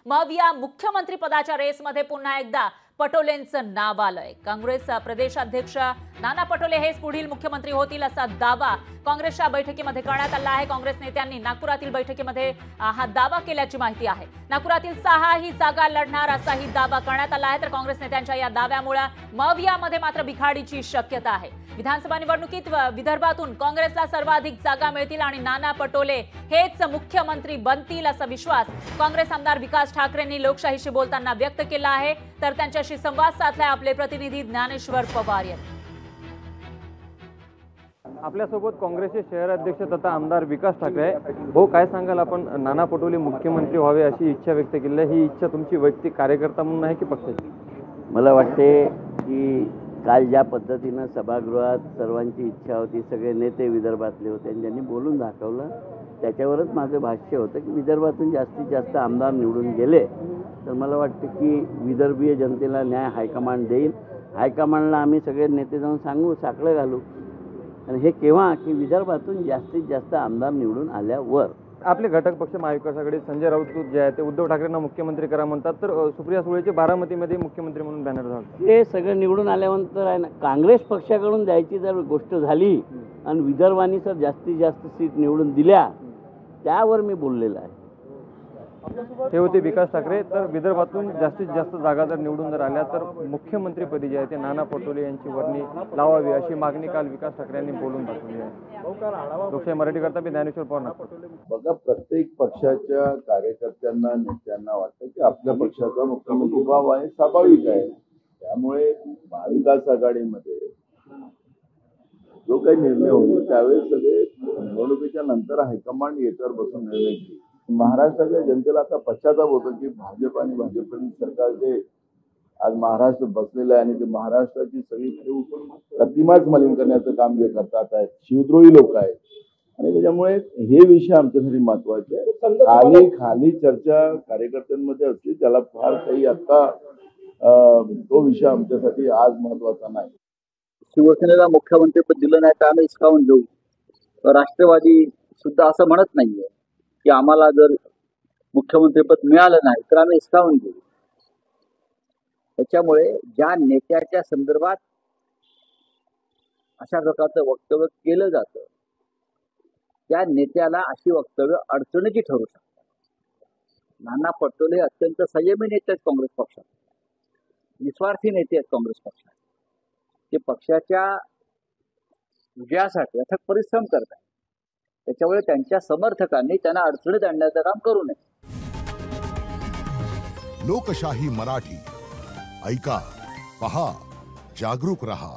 मग या मुख्यमंत्री पदाच्या रेसमध्ये पुन्हा एकदा पटोलेंचं नाव आलंय। काँग्रेस प्रदेशाध्यक्ष नाना पटोले हेच पुढील मुख्यमंत्री होतील असा दावा काँग्रेसच्या बैठकीमध्ये करण्यात आला आहे। काँग्रेस नेत्यांनी नागपुरातील बैठकीमध्ये हा दावा केल्याची माहिती आहे। नागपुरातील 6 ही जागा लढणार असाही दावा करण्यात आला आहे। तर काँग्रेस नेत्यांच्या या दाव्यामुळे मवियामध्ये मात्र बिघाडीची शक्यता आहे। विधानसभा निवडणुकीत विदर्भातून काँग्रेसला सर्वाधिक जागा मिळतील आणि नाना पटोले हेच मुख्यमंत्री बनतील असा विश्वास काँग्रेस आमदार विकास ठाकरेंनी लोकशाहीशी बोलताना व्यक्त केला आहे। तर त्यांच्याशी संवाद साधलाय आपले प्रतिनिधी ज्ञानेश्वर पवार यांनी। आपल्यासोबत काँग्रेसचे शहराध्यक्ष तथा आमदार विकास ठाकरे भाऊ, काय सांगाल आपण? नाना पटोले मुख्यमंत्री व्हावे अशी इच्छा व्यक्त केली आहे। ही इच्छा तुमची वैयक्तिक कार्यकर्ता म्हणून आहे की पक्षाची? मला वाटते की काल ज्या पद्धतीनं सभागृहात सर्वांची इच्छा होती, सगळे नेते विदर्भातले होते आणि ज्यांनी बोलून दाखवलं, त्याच्यावरच माझं भाष्य होतं की विदर्भातून जास्तीत जास्त आमदार निवडून गेले तर मला वाटतं की विदर्भीय जनतेला न्याय हायकमांड देईल। हायकमांडला आम्ही सगळे नेते जाऊन सांगू, साकडं घालू। आणि हे केव्हा की विदर्भातून जास्तीत जास्त आमदार निवडून आल्यावर। आपले घटक पक्ष महाविकास आघाडी संजय राऊत जे आहे ते उद्धव ठाकरेंना मुख्यमंत्री करा म्हणतात, तर सुप्रिया सुळेचे बारामतीमध्ये मुख्यमंत्री म्हणून बॅनर झाला। हे सगळं निवडून आल्यानंतर आहे ना, काँग्रेस पक्षाकडून द्यायची जर गोष्ट झाली आणि विदर्भाने जर जास्तीत जास्त सीट निवडून दिल्या त्यावर मी बोललेलं आहे। हे होते विकास ठाकरे। तर विदर्भातून जास्तीत जास्त जागा जर निवडून जर आल्या तर मुख्यमंत्रीपदी जे आहे ते नाना पटोले यांची वर्णी लावावी अशी मागणी काल विकास ठाकरे यांनी बोलून दाखवली आहे। लोकशाही मराठी करता मी ज्ञानेश्वर पवार, नागपूर। बघा, प्रत्येक पक्षाच्या कार्यकर्त्यांना नेत्यांना वाटतं की आपल्या पक्षाचा मुख्यमंत्री व्हावा हे स्वाभाविक आहे। त्यामुळे महाविकास आघाडीमध्ये जो काही निर्णय होईल त्यावेळेस सगळे निवडणुकीच्या नंतर हायकमांड याच्यावर बसून निर्णय घेईल। महाराष्ट्राच्या जनतेला आता पश्चाताप होतो की भाजप आणि भाजपचे सरकार जे आज महाराष्ट्र बसलेलं आहे आणि ते महाराष्ट्राची सगळी प्रतिमाच मलिन करण्याचं काम जे करतात आहेत, शिवद्रोही लोक आहेत। आणि त्याच्यामुळे हे विषय आमच्यासाठी महत्वाचे आहे। खाली चर्चा कार्यकर्त्यांमध्ये असली, त्याला फार काही आता तो विषय आमच्यासाठी आज महत्वाचा नाही। शिवसेनेला मुख्यमंत्रीपद दिलं नाही तर आम्ही हिसकावून घेऊ। राष्ट्रवादी सुद्धा असं म्हणत नाहीये की आम्हाला जर मुख्यमंत्रीपद मिळालं नाही तर आम्ही हिसकावून घेऊ। त्याच्यामुळे ज्या नेत्याच्या संदर्भात अशा प्रकारचं वक्तव्य केलं जातं त्या नेत्याला अशी वक्तव्य अडचणीची ठरू शकतात। नाना पटोले अत्यंत संयमी नेते आहेत काँग्रेस पक्षात, निस्वार्थी नेते आहेत काँग्रेस पक्षात। ते पक्षाच्या विजयासाठी अथक परिश्रम करतात। त्याच्यामुळे त्यांच्या समर्थकांनी त्यांना अडचणीत आणण्याचं काम करू नये। लोकशाही मराठी ऐका, पहा, जागरूक रहा।